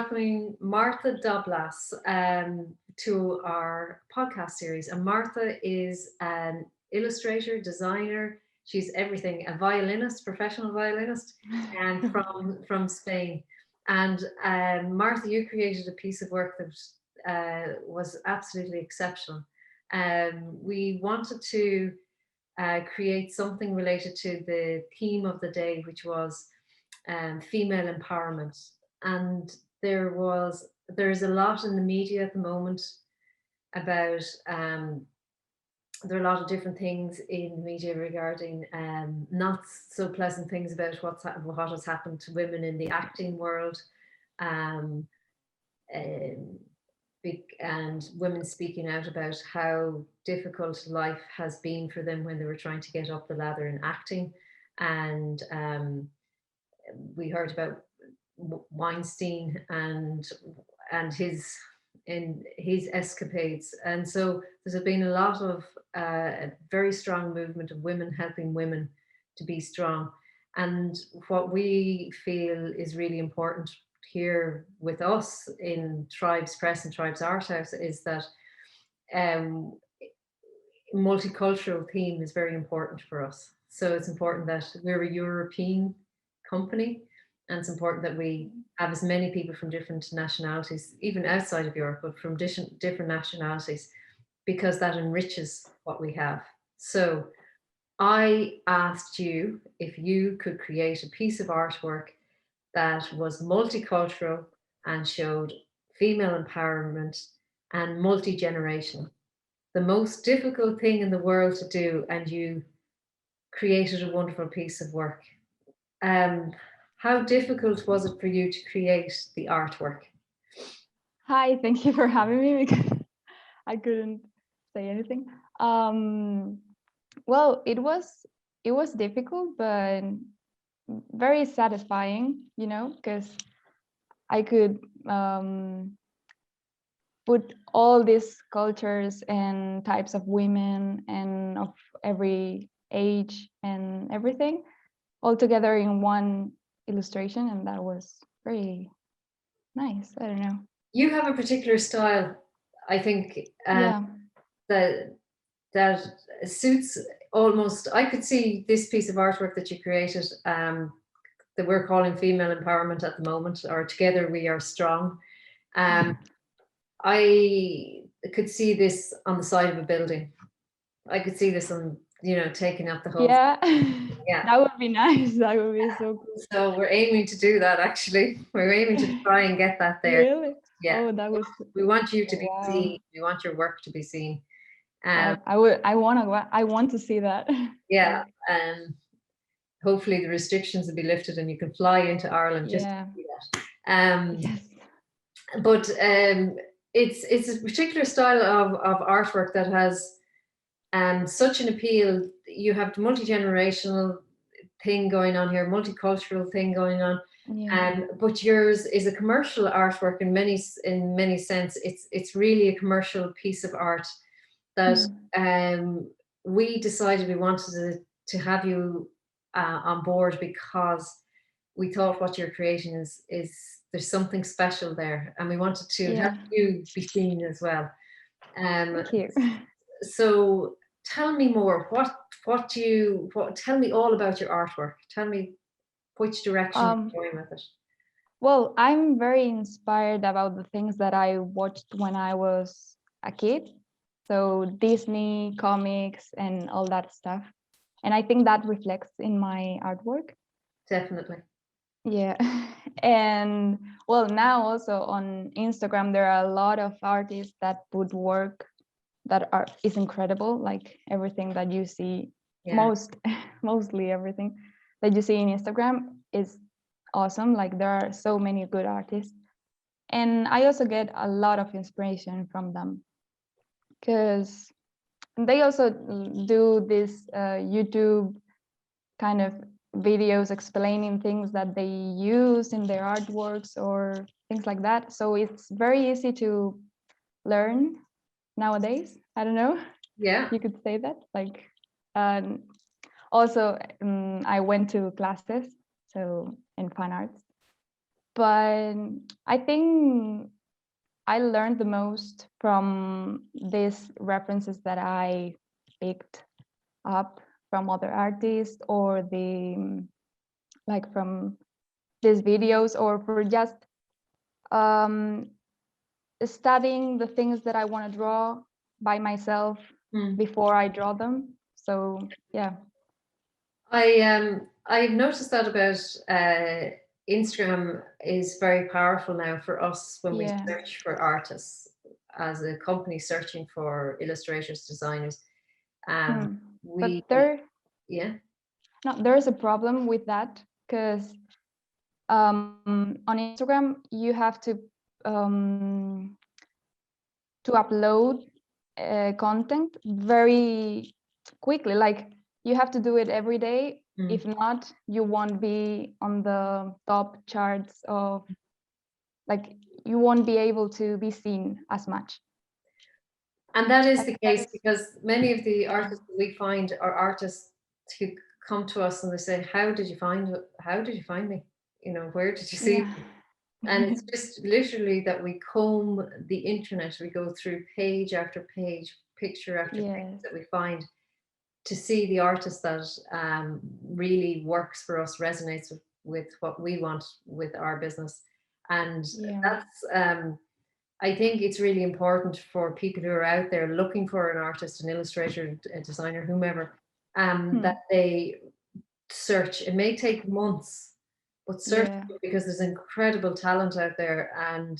welcoming Marta Doblas to our podcast series. And Marta is an illustrator, designer. She's everything, a violinist, professional violinist, and from Spain. And Marta, you created a piece of work that was absolutely exceptional. We wanted to create something related to the theme of the day, which was female empowerment. And there's a lot in the media at the moment about there are a lot of different things in the media regarding not so pleasant things about what has happened to women in the acting world, um, and women speaking out about how difficult life has been for them when they were trying to get up the ladder in acting. And we heard about Weinstein and his escapades, and so there's been a lot of a very strong movement of women helping women to be strong. And what we feel is really important here with us in Tribes Press and Tribes Art House is that multicultural theme is very important for us. So it's important that we're a European company, and it's important that we have as many people from different nationalities, even outside of Europe, but from different nationalities, because that enriches what we have. So I asked you if you could create a piece of artwork that was multicultural and showed female empowerment and multi-generational. The most difficult thing in the world to do, and you created a wonderful piece of work. How difficult was it for you to create the artwork? Hi, thank you for having me because I couldn't say anything. Well, it was difficult, but very satisfying, because I could put all these cultures and types of women and of every age and everything all together in one illustration, and that was very nice. I don't know. You have a particular style, I think, Yeah. that suits almost. I could see this piece of artwork that you created, that we're calling female empowerment at the moment, or Together We Are Strong. I could see this on the side of a building. I could see this on, taking up the whole. Yeah. Yeah. That would be nice. That would be so cool. So we're aiming to do that, actually. We're aiming to try and get that there. Really? Yeah. Oh, that was. We want you to be Wow. seen. We want your work to be seen. I want to see that. Yeah. Hopefully the restrictions will be lifted and you can fly into Ireland just to see that. Yes. But it's a particular style of artwork that has such an appeal. You have the multi-generational thing going on here, multicultural thing going on. Yeah. But yours is a commercial artwork in many sense. It's really a commercial piece of art that we decided we wanted to have you on board, because we thought what you're creating is there's something special there, and we wanted to have you be seen as well. Thank you. So tell me more. Tell me all about your artwork. Tell me which direction you're going with it. Well, I'm very inspired about the things that I watched when I was a kid. So Disney, comics, and all that stuff. And I think that reflects in my artwork. Definitely. Yeah. And well, now also on Instagram, there are a lot of artists that put work that is incredible, like everything that you see, mostly everything that you see in Instagram is awesome. Like there are so many good artists. And I also get a lot of inspiration from them, because they also do this YouTube kind of videos explaining things that they use in their artworks or things like that. So it's very easy to learn nowadays. I don't know. Yeah. You could say that. Like, also, I went to classes, so in fine arts. but I think I learned the most from these references that I picked up from other artists, or like from these videos, or for just um, studying the things that I want to draw by myself before I draw them. So yeah. I've noticed that about Instagram is very powerful now for us when we Yeah. search for artists as a company searching for illustrators, designers. We But there, yeah. no, there's a problem with that, because on Instagram you have to upload content very quickly. Like, you have to do it every day. If not, you won't be on the top charts of, like, you won't be able to be seen as much. And that is the case because many of the artists that we find are artists who come to us and they say, how did you find me? You know, where did you see me? And it's just literally that we comb the internet, we go through page after page, picture after picture that we find to see the artist that really works for us, resonates with what we want with our business. And that's, I think it's really important for people who are out there looking for an artist, an illustrator, a designer, whomever, that they search. It may take months, but search, because there's incredible talent out there, and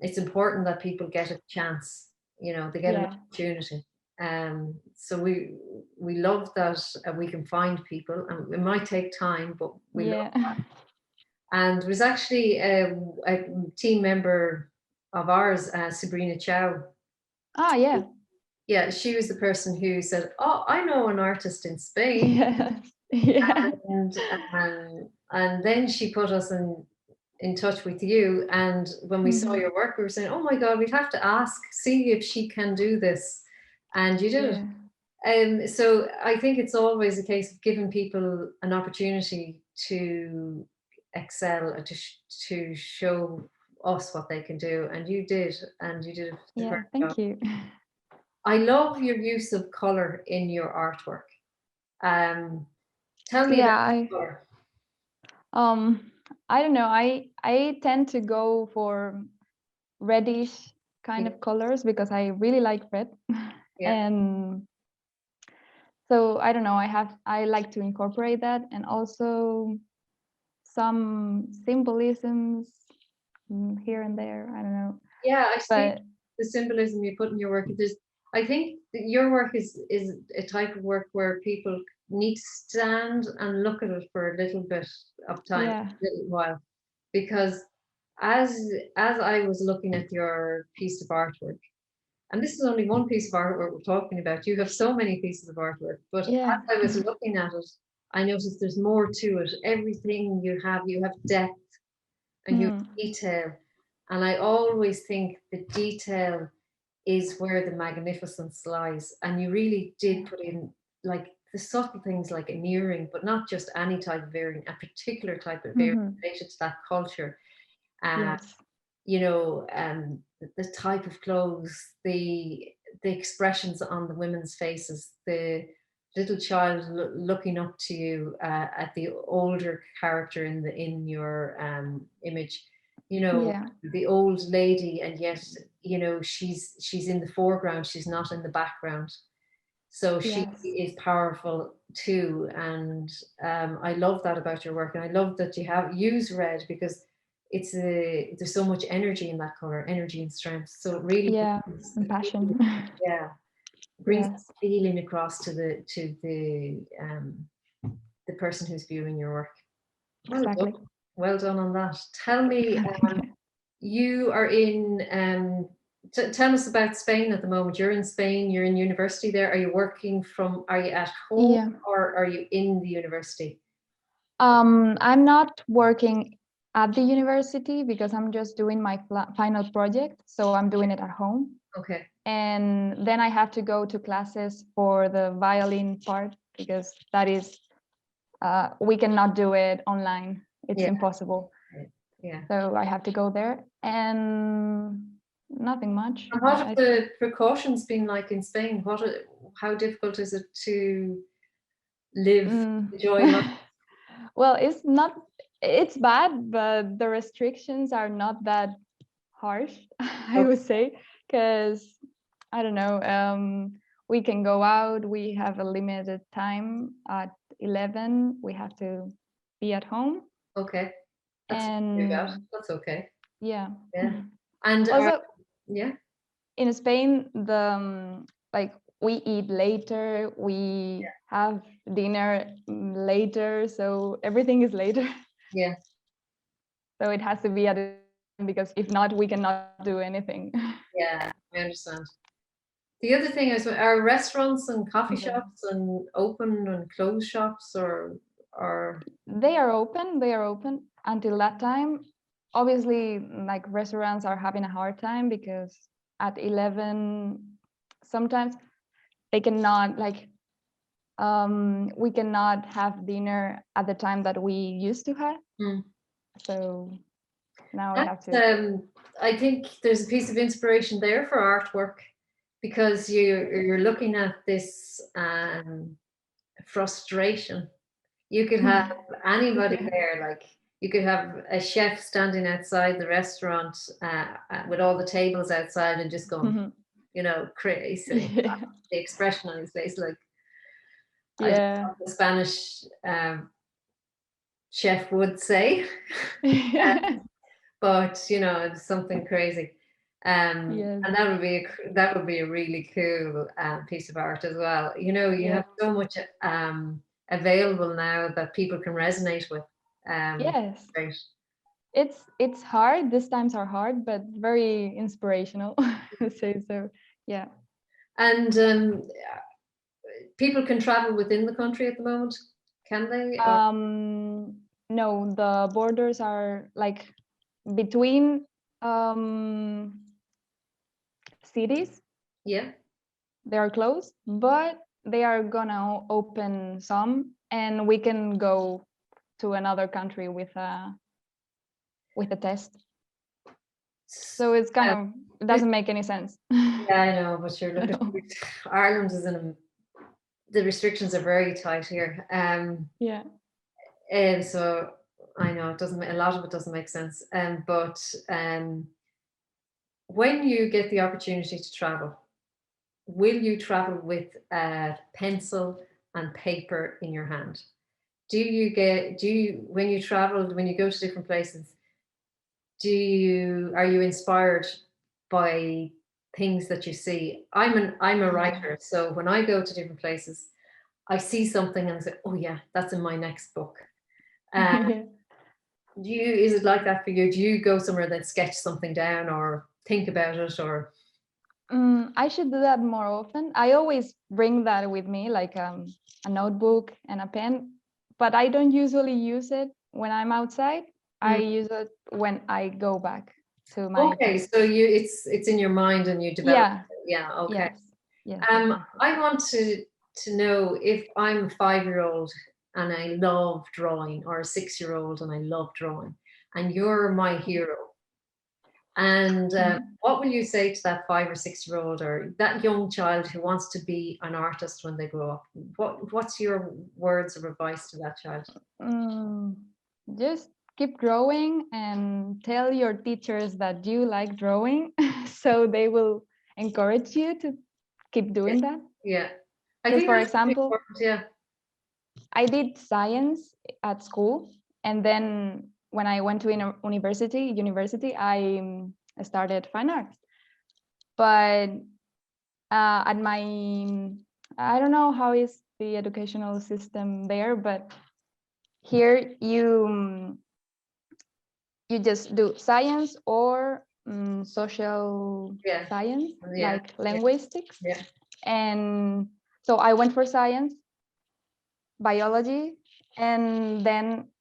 it's important that people get a chance. You know, they get an opportunity. So we love that we can find people, and it might take time, but we love that. And there was actually a team member of ours, Sabrina Chow. Ah, yeah. Yeah, she was the person who said, "Oh, I know an artist in Spain." Yeah. And then she put us in touch with you. And when we saw your work, we were saying, "Oh my God, we'd have to ask, see if she can do this." And you did it. So I think it's always a case of giving people an opportunity to excel, to show us what they can do, and you did, and you did a superb job. Thank you. I love your use of color in your artwork. Tell me about color. I don't know. I tend to go for reddish kind of colors because I really like red. And so I don't know, I like to incorporate that, and also some symbolisms here and there. I don't know. Yeah, I see the symbolism you put in your work. I think that your work is a type of work where people need to stand and look at it for a little bit of time, a little while, because as I was looking at your piece of artwork, and this is only one piece of artwork we're talking about. You have so many pieces of artwork, but as I was looking at it, I noticed there's more to it. Everything you have depth and you have detail. And I always think the detail is where the magnificence lies. And you really did put in like the subtle things, like an earring, but not just any type of earring, a particular type of earring related to that culture. You know, the type of clothes, the expressions on the women's faces, the little child looking up to you at the older character in your image, you know, the old lady, and yet, you know, she's in the foreground, she's not in the background, so she is powerful too. And I love that about your work, and I love that you have used red, because it's there's so much energy in that color, energy and strength, so it really brings, and passion. brings the feeling across to the person who's viewing your work. Well done on that. Tell me, you are in tell us about Spain at the moment. You're in Spain, you're in university there. Are you working from, are you at home or are you in the university? I'm not working at the university because I'm just doing my final project. So I'm doing it at home. Okay. And then I have to go to classes for the violin part, because that is, we cannot do it online. It's impossible. Yeah. So I have to go there, and nothing much. And what have the precautions been like in Spain? How difficult is it to live, Mm. enjoy life? Well, it's bad, but the restrictions are not that harsh, I would say, because I don't know, we can go out, we have a limited time at 11, we have to be at home. Okay. That's not too bad. And That's okay. yeah. Yeah. And Also, yeah. in Spain, like we eat later, we have dinner later, so everything is later. Yeah. So it has to be at a time, because if not, we cannot do anything. Yeah. I understand. The other thing is, are restaurants and coffee Yeah. shops and open and closed shops or They are open. They are open until that time. Obviously, like restaurants are having a hard time because at 11, sometimes they cannot we cannot have dinner at the time that we used to have. So now we have that's to. I think there's a piece of inspiration there for artwork because you're looking at this frustration. You could have anybody there, like you could have a chef standing outside the restaurant with all the tables outside and just going, crazy. Yeah. The expression on his face, like I don't know Yeah. what the Spanish chef would say, but it's something crazy. Yes. And that would be a really cool piece of art as well. You Yeah. have so much available now that people can resonate with. Yes. Great. It's hard. These times are hard, but very inspirational. I say so. Yeah. And people can travel within the country at the moment, can they? No, the borders are like between cities. Yeah. They are closed, but they are gonna open some, and we can go to another country with a test. So it's kind of, it doesn't make any sense. Yeah, I know, but you're looking. Ireland is the restrictions are very tight here. Yeah. And so I know a lot of it doesn't make sense. But when you get the opportunity to travel, will you travel with a pencil and paper in your hand? When you travel, when you go to different places, are you inspired by things that you see? I'm a writer, so when I go to different places, I see something and I say, oh yeah, that's in my next book. Is it like that for you? Do you go somewhere then sketch something down or think about it or? I should do that more often. I always bring that with me, like a notebook and a pen, but I don't usually use it when I'm outside. I use it when I go back to my Okay, place. so it's in your mind and you develop. Yeah. Yeah. Okay. Yes. Yes. I want to know if I'm a 5-year-old and I love drawing, or a 6-year-old and I love drawing, and you're my hero. And what will you say to that 5 or 6-year-old or that young child who wants to be an artist when they grow up? What's your words of advice to that child? Just keep drawing and tell your teachers that you like drawing, so they will encourage you to keep doing that. Yeah, I Because, think for that's really example, important. Yeah. I did science at school, and then when I went to university, I started fine arts. But at my, I don't know how is the educational system there, but here you just do science or social Yeah. science, Yeah. like linguistics. Yeah. And so I went for science, biology, and then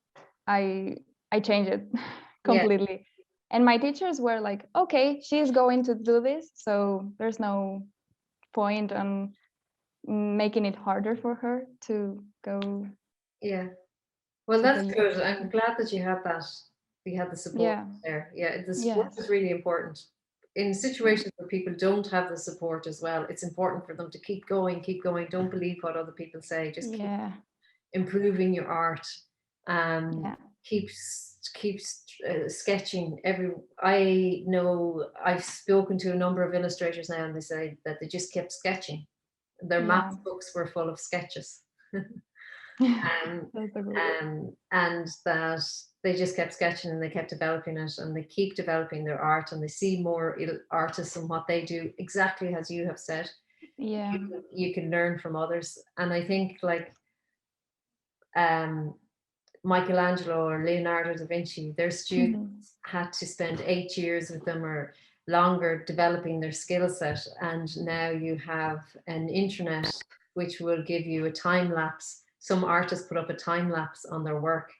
I changed it Yeah. completely. And my teachers were like, okay, she's going to do this, so there's no point on making it harder for her to go Yeah. Well, to the that's good. university. I'm glad that you had that you had the support Yeah. there. Yeah, the support Yes. is really important. In Yeah. situations where people don't have the support as well, it's important for them to keep going, keep going. Don't believe what other people say. Just keep Yeah. improving your art. Yeah. Keep sketching. I know I've spoken to a number of illustrators now, and they say that they just kept sketching. Their Yeah. math books were full of sketches. um, That's so good. and that they just kept sketching and they kept developing it, and they keep developing their art, and they see more artists and what they do, exactly as you have said. Yeah. You can learn from others, and I think like um, Michelangelo or Leonardo da Vinci, their Mhm. students had to spend 8 years with them or longer developing their skill set, and now you have an internet which will give you a time lapse. Some artists put up a time lapse on their work,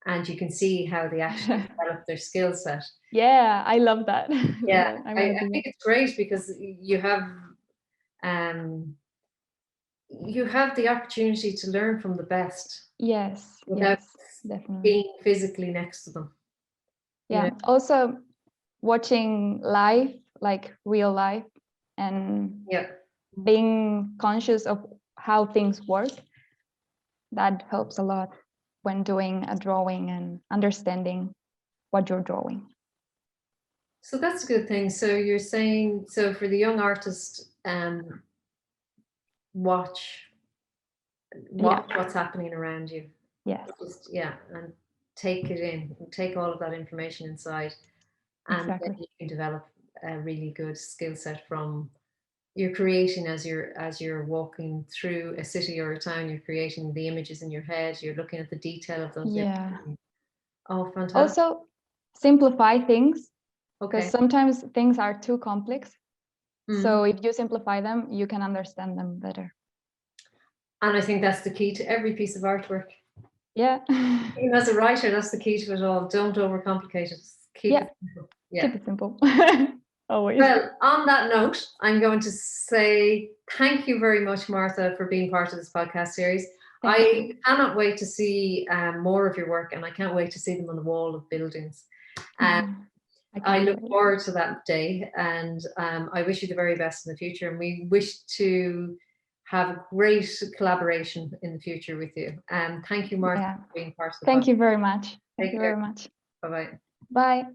and you can see how they actually develop their skill set. Yeah, I love that. Yeah, I I want to do think that. it's great because you have the opportunity to learn from the best Yes, without yes, definitely. being physically next to them. You know? Yeah. Also, watching live, like real life, and Yeah. being conscious of how things work, that helps a lot when doing a drawing and understanding what you're drawing. So that's a good thing. So you're saying, so for the young artist, watch Yeah. what's happening around you. Yes, Just, yeah, and take it in, take all of that information inside, and then exactly. you can develop a really good skill set from you're creating as you're walking through a city or a town. You're creating the images in your head. You're looking at the detail of those Yeah. images. Oh, fantastic. Also, simplify things, because Okay. sometimes things are too complex. Mhm. So if you simplify them, you can understand them better. And I think that's the key to every piece of artwork. Yeah. Even as a writer, that's the key to it all. Don't overcomplicate it. Keep Yeah. it simple. Yeah. Keep it simple. Always. Well, on that note, I'm going to say thank you very much, Martha, for being part of this podcast series. Thank I you. cannot wait to see more of your work, and I can't wait to see them on the wall of buildings. I I can't look wait. forward to that day, and I wish you the very best in the future. And we wish to have a great collaboration in the future with you. Thank you, Martha, Yeah. for being part of the Thank podcast. you very much. Thank Take you care. very much. Bye bye. Bye.